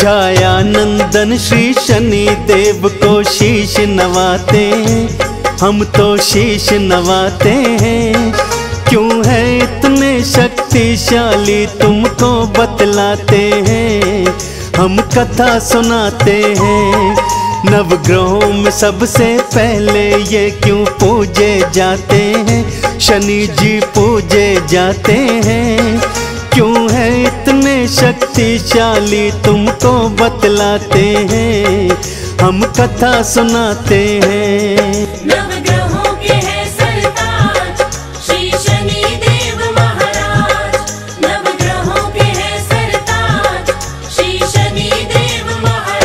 छाया नंदन श्री शनि देव को शीश नवाते, हम तो शीश नवाते हैं। क्यों है इतने शक्तिशाली तुमको बतलाते हैं, हम कथा सुनाते हैं। नवग्रहों में सबसे पहले ये क्यों पूजे जाते हैं, शनि जी पूजे जाते हैं। क्यों है इतने शक्तिशाली तुमको बतलाते हैं, हम कथा सुनाते हैं। नवग्रहों के हैं सरताज श्री शनि देव महाराज, नवग्रहों के हैं सरताज श्री शनि देव महाराज।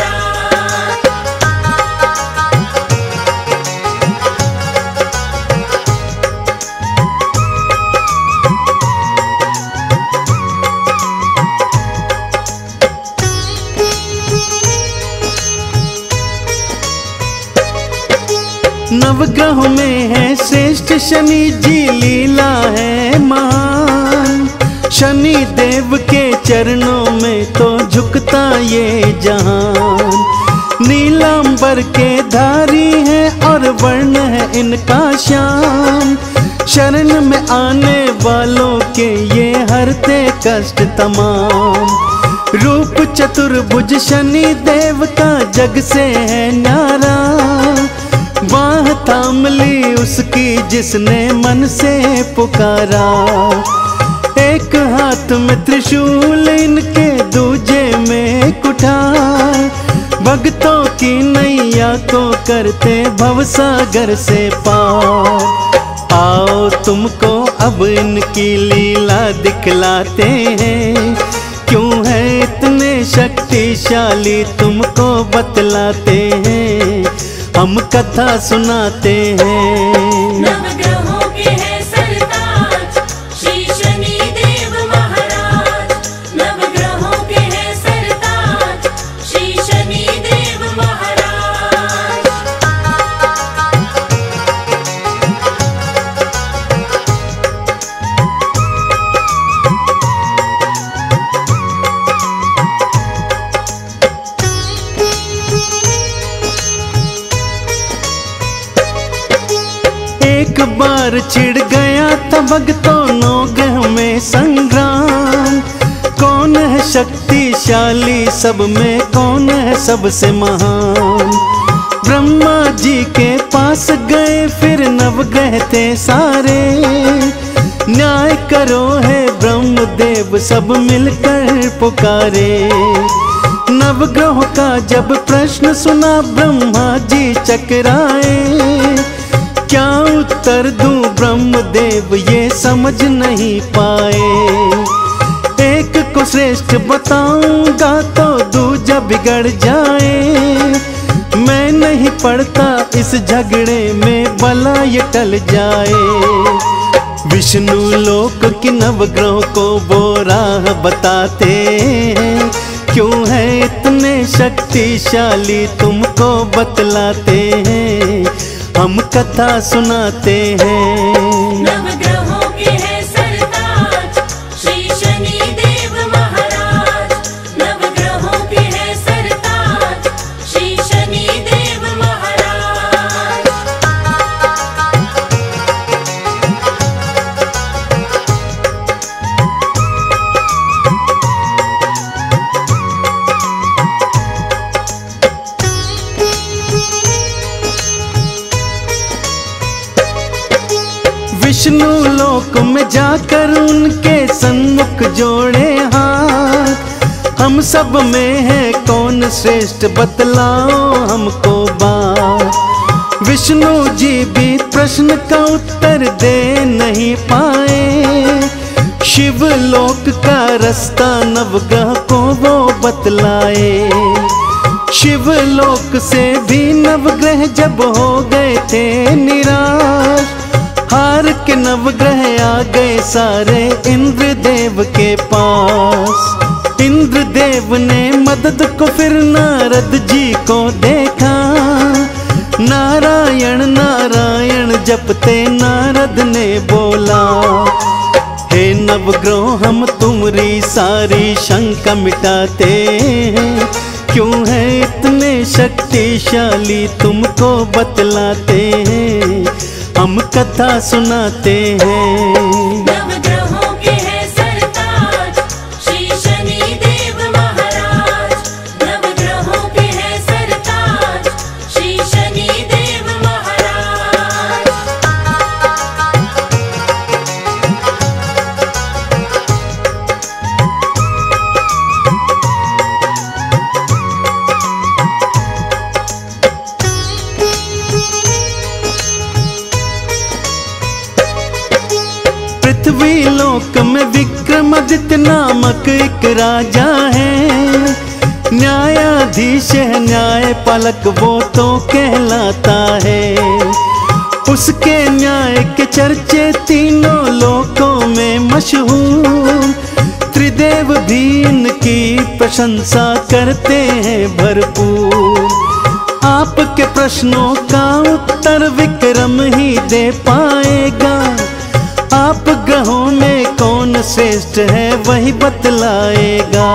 नवग्रह में है श्रेष्ठ शनि जी, लीला है महान। शनि देव के चरणों में तो झुकता ये जहान। नीलांबर के धारी है और वर्ण है इनका श्याम। शरण में आने वालों के ये हरते कष्ट तमाम। रूप चतुर्भुज शनि देव का जग से है न्यारा। बाह थाम ली उसकी जिसने मन से पुकारा। एक हाथ में त्रिशूल इनके दूजे में कुठार। भक्तों की नैया को करते भवसागर से पार। आओ तुमको अब इनकी लीला दिखलाते हैं। क्यों है इतने शक्तिशाली तुमको बतलाते हैं, हम कथा सुनाते हैं। नवग्रहों के हैं सरताज श्री शनि देव महाराज, नवग्रहों के हैं सरताज श्री शनि देव महाराज। एक बार छिड़ गया था भक्तों नवग्रह में संग्राम। कौन है शक्तिशाली सब में, कौन है सबसे महान। ब्रह्मा जी के पास गए फिर नवग्रह थे सारे। न्याय करो है ब्रह्मदेव सब मिलकर पुकारे। नवग्रहों का जब प्रश्न सुना ब्रह्मा जी चकराए। क्या उत्तर दूं ब्रह्मदेव ये समझ नहीं पाए। एक को श्रेष्ठ बताऊंगा तो दूजा बिगड़ जाए। मैं नहीं पड़ता इस झगड़े में भला ये टल जाए। विष्णु लोक की नवग्रहों को वो राह बताते हैं। क्यों है इतने शक्तिशाली तुमको बतलाते हैं, हम कथा सुनाते हैं। नवग्रहों के हैं सरताज श्री शनि देव महाराज, नवग्रहों के हैं सरताज श्री शनि देव महाराज। विष्णु लोक में जाकर उनके सन्मुख जोड़े हाथ। हम सब में है कौन श्रेष्ठ बतलाओ हमको बात। विष्णु जी भी प्रश्न का उत्तर दे नहीं पाए। शिव लोक का रास्ता नवग्रह को वो बतलाए। शिव लोक से भी नवग्रह जब हो गए थे निराश। हार के नवग्रह आ गए सारे इंद्रदेव के पास। इंद्रदेव ने मदद को फिर नारद जी को देखा। नारायण नारायण जपते नारद ने बोला, हे नवग्रह हम तुम्हारी सारी शंका मिटाते हैं। क्यों है इतने शक्तिशाली तुमको बतलाते हैं, हम कथा सुनाते हैं। नवग्रहों के है सरताज श्री शनि देव महाराज। नवग्रहों के है सरताज श्री शनि देव महाराज। पृथ्वी लोक में विक्रमादित्य नामक एक राजा है, न्यायाधीश है न्यायपालक वो तो कहलाता है। उसके न्याय के चर्चे तीनों लोकों में मशहूर, त्रिदेव भी इनकी प्रशंसा करते हैं भरपूर। आपके प्रश्नों का उत्तर विक्रम ही दे पाएगा, आप ग्रहों में कौन श्रेष्ठ है वही बतलाएगा।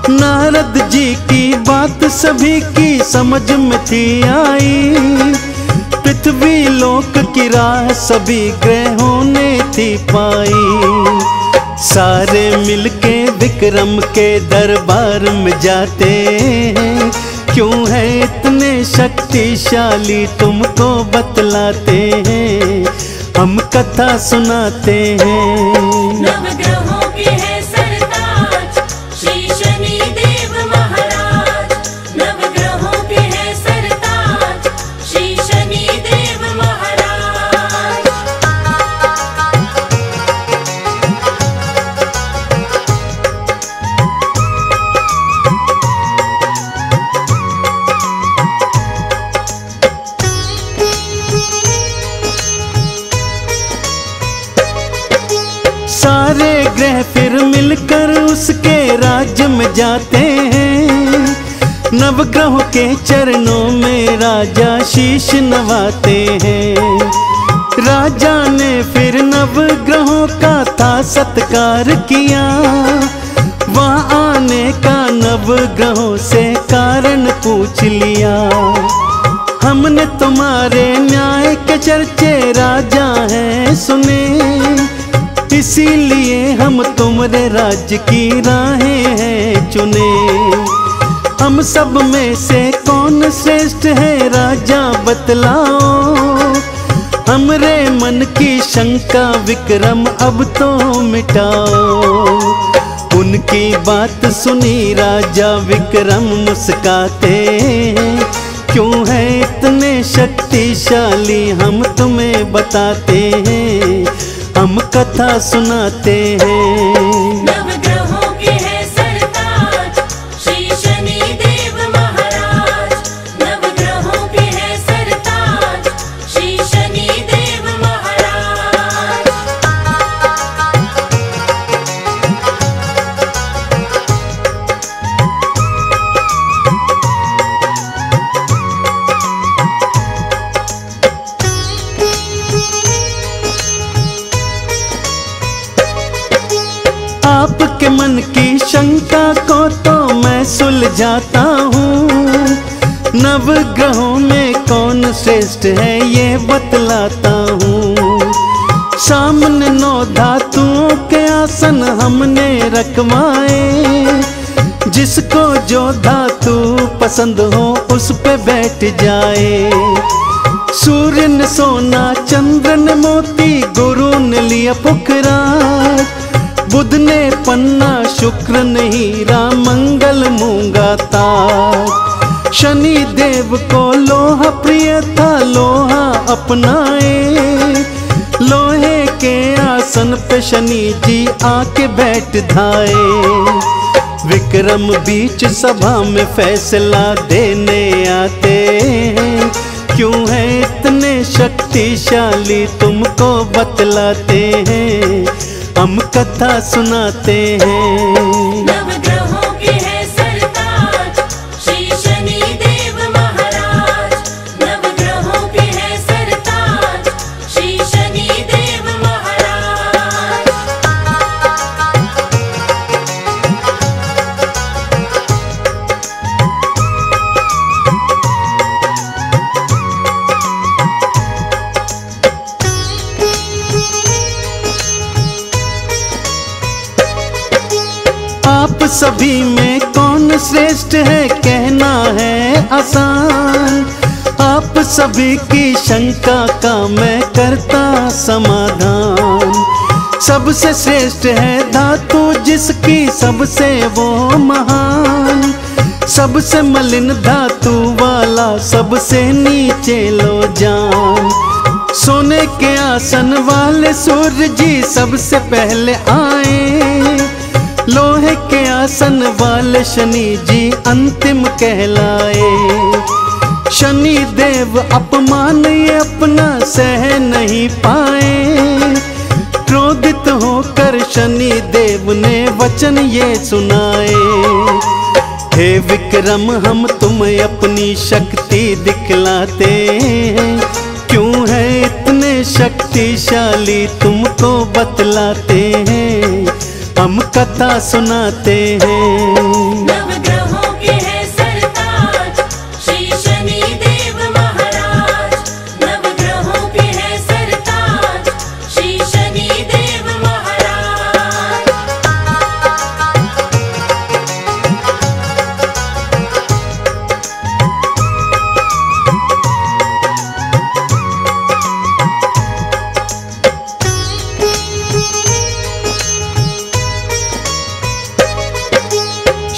नारद जी की बात सभी की समझ में थी आई, पृथ्वी लोक की राह सभी ग्रहों ने थी पाई। सारे मिलके विक्रम के दरबार में जाते हैं, क्यों है इतने शक्तिशाली तुमको बतलाते हैं, हम कथा सुनाते हैं। नवग्रहों के है सरताज श्री शनि देव महाराज। नवग्रहों के है सरताज श्री शनि देव महाराज। सारे ग्रह फिर मिलकर उसके राज्य में जाते हैं, नवग्रहों के चरणों में राजा शीश नवाते हैं। राजा ने फिर नवग्रहों का था सत्कार किया, वहाँ आने का नवग्रहों से कारण पूछ लिया। हमने तुम्हारे न्याय के चर्चे राजा हैं सुने, इसीलिए हम तुम्हारे राज्य की राहें हैं चुने। हम सब में से कौन श्रेष्ठ है राजा बतलाओ, हमरे मन की शंका विक्रम अब तो मिटाओ। उनकी बात सुनी राजा विक्रम मुस्काते हैं, क्यों है इतने शक्तिशाली हम तुम्हें बताते हैं, हम कथा सुनाते हैं। नवग्रहों के है सरताज श्री शनि देव महाराज। नवग्रहों के है सरताज श्री शनि देव महाराज। आपके मन की शंका को तो मैं सुलझाता हूँ, नवग्रहों में कौन श्रेष्ठ है ये बतलाता हूँ। सामने 9 धातुओं के आसन हमने रखवाए, जिसको जो धातु पसंद हो उस पे बैठ जाए। सूर्य ने सोना, चंद्र ने मोती, गुरु ने लिया पुखराज, बुध ने पन्ना, शुक्र ने हीरा, मंगल मूंगा ताज। शनि देव को लोहा प्रिय था, लोहा अपनाए, लोहे के आसन पे शनि जी आके बैठ धाए। विक्रम बीच सभा में फैसला देने आते हैं, क्यों है इतने शक्तिशाली तुमको बतलाते हैं, हम कथा सुनाते हैं। नवग्रहों के है सरताज श्री शनि देव महाराज। नवग्रहों के है सरताज श्री शनि देव महाराज। सभी में कौन श्रेष्ठ है कहना है आसान। आप सभी की शंका का मैं करता समाधान। सबसे श्रेष्ठ है धातु जिसकी सबसे वो महान। सबसे मलिन धातु वाला सबसे नीचे लो जान। सोने के आसन वाले सूर्य जी सबसे पहले आए। लोहे के आसन वाले शनि जी अंतिम कहलाए। शनि देव अपमान ये अपना सह नहीं पाए। क्रोधित होकर शनि देव ने वचन ये सुनाए। हे विक्रम हम तुम्हें अपनी शक्ति दिखलाते हैं। क्यों है इतने शक्तिशाली तुमको बतलाते हैं। हम कथा सुनाते हैं। नवग्रहों के हैं सरताज श्री शनि देव महाराज। नवग्रहों के हैं सरताज श्री शनि देव महाराज।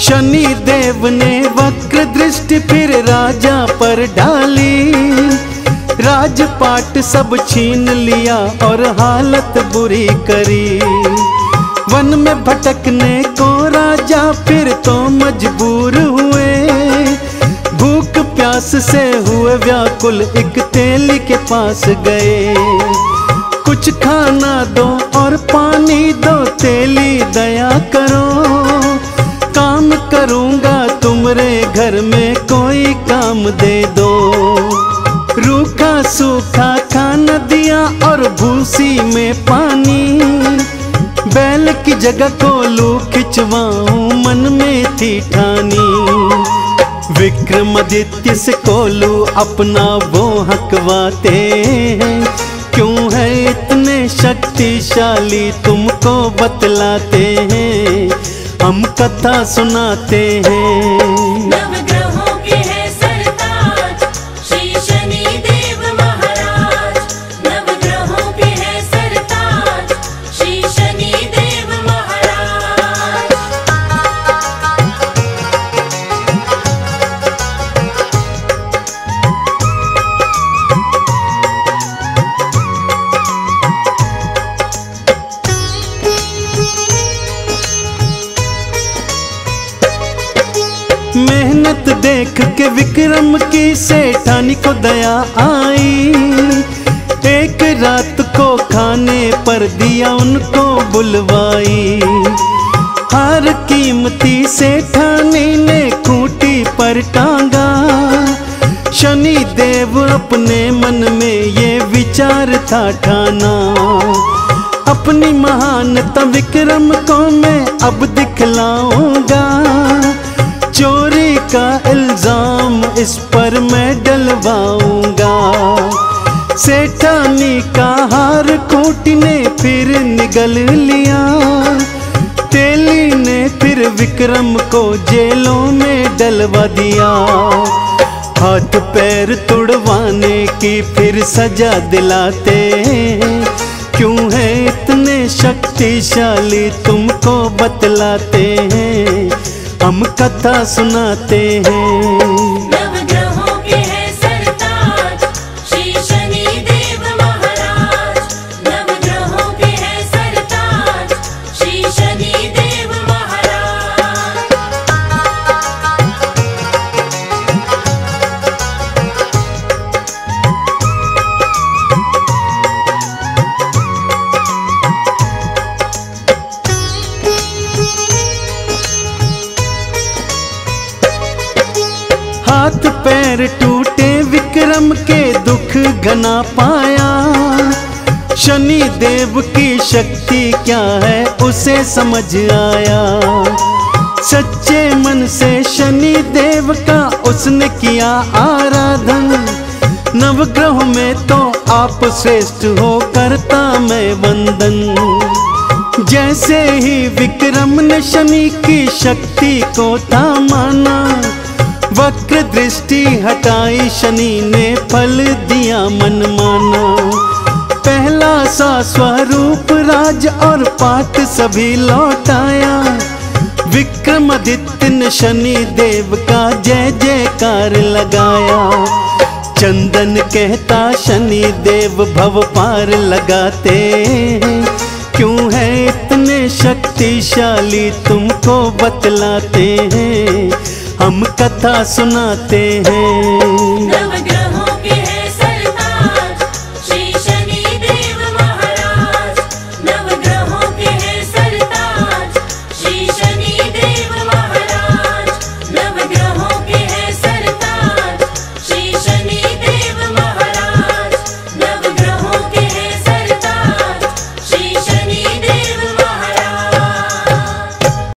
शनि देव ने वक्र दृष्टि फिर राजा पर डाली। राजपाट सब छीन लिया और हालत बुरी करी। वन में भटकने को राजा फिर तो मजबूर हुए। भूख प्यास से हुए व्याकुल एक तेली के पास गए। कुछ खाना दो और पानी दो तेली दया करो। काम करूंगा तुमरे घर में कोई काम दे दो। रूखा सूखा खाना दिया और भूसी में पानी। बैल की जगह कोलू खिंचवाऊं मन में थी ठानी। विक्रमादित्य से कोलू अपना वो हकवाते हैं। क्यों है इतने शक्तिशाली तुमको बतलाते हैं। हम कथा सुनाते हैं। नवग्रहों के हैं सरताज श्री शनि देव महाराज। नवग्रहों के हैं सरताज श्री शनि देव महाराज। मेहनत देख के विक्रम की सेठानी को दया आई। एक रात को खाने पर दिया उनको बुलवाई। हर कीमती सेठानी ने खूंटी पर टांगा। शनि देव अपने मन में ये विचार था ठाना। अपनी महानता विक्रम को मैं अब दिखलाऊंगा। चोरी का इल्जाम इस पर मैं डलवाऊंगा। सेठानी का हार खूंटी ने फिर निगल लिया। तेली ने फिर विक्रम को जेलों में डलवा दिया। हाथ पैर तुड़वाने की फिर सजा दिलाते हैं। क्यों है इतने शक्तिशाली तुमको बतलाते हैं। हम कथा सुनाते हैं। नवग्रहों के हैं सरताज श्री शनि देव महाराज। नवग्रहों के हैं सरताज श्री शनि देव महाराज। हाथ पैर टूटे विक्रम के दुख घना पाया। शनि देव की शक्ति क्या है उसे समझ आया। सच्चे मन से शनि देव का उसने किया आराधन। नवग्रह में तो आप श्रेष्ठ हो करता मैं वंदन। जैसे ही विक्रम ने शनि की शक्ति को था माना, वक्र दृष्टि हटाई शनि ने फल दिया मनमाना। पहला सा स्वरूप राज और पाठ सभी लौटाया, विक्रमादित्य ने शनि देव का जय जयकार लगाया। चंदन कहता शनि देव भव पार लगाते हैं, क्यों है इतने शक्तिशाली तुमको बतलाते हैं, हम कथा सुनाते हैं।